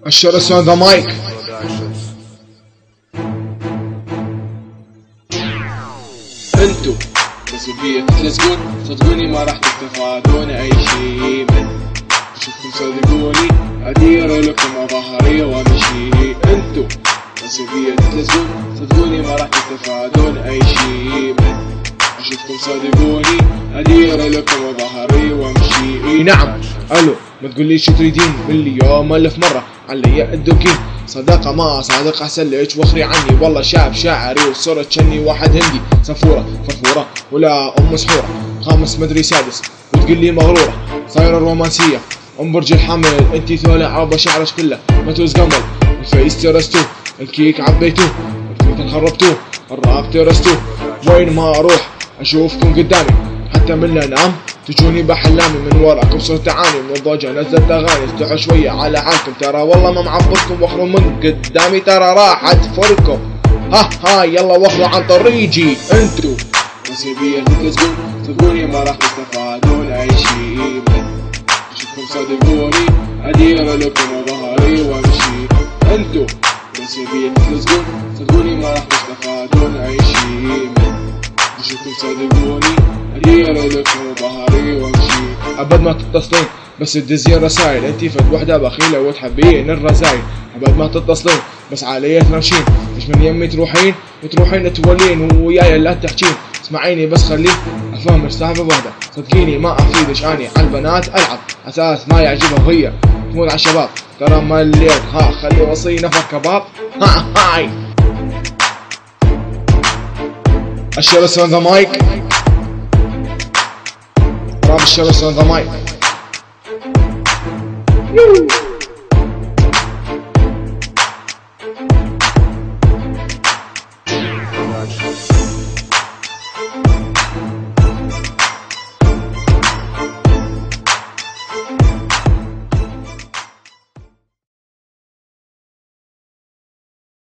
الشرس on the mic. انتو مسؤولية تلزقون، صدقوني ما راح تستفادون اي شي من شوفكم، صدقوني ادير لكم ظهري وامشي. انتو مسؤولية تلزقون، صدقوني ما راح تستفادون اي شي من شوفكم، صدقوني ادير لكم ظهري وامشي. نعم الو، ما تقوليش شو تريدين باليوم الف مرة علي الدوكين. صداقة ما صادق احسن ليش وخري عني، والله شاب شاعري وصورة شني واحد هندي، صفورة فرفورة ولا ام مسحورة، خامس مدري سادس وتقول لي مغرورة، صايرة رومانسية ام برج الحمل. انتي ثولة عربة شعرش كله متوز قمل، الفيس ترستوه، الكيك عبيتوه، التويتر خربتوه، الراب ترستوه. وين ما اروح اشوفكم قدامي، حتى من انام تجوني بحلامي، من وراكم صرت اعاني، من الضجة نزلت اغاني. استحوا شوية على حالكم، ترى والله ما معبركم، واخروا من قدامي ترى راحت فركم. ها يلا واخروا عن طريقي. انتو نسيبية تتلزقون، صدقوني ما راح تستفادون اي شي من اشوفكم، صدقوني ادير لكم ظهري وامشي. انتو نسيبية تتلزقون، صدقوني ما راح تستفادون اي شي من اشوفكم، صدقوني ادير لكم ظهري وامشي. ابد ما تتصلين بس تدزين رسايل، انتي فد وحدة بخيلة وتحبين الرزايل. ابد ما تتصلين بس علي تنرشين، مش من يمي تروحين تولين وياي لا تحجين. اسمعيني بس خليني افهم السالفة بوحدة، صدقيني ما افيدش اني على البنات العب، اساس ما يعجبها وهي تموت على الشباب. ترى مليت خلي وصي نفر كباب. هاي الشرس on the mic. راب الشرس on the mic.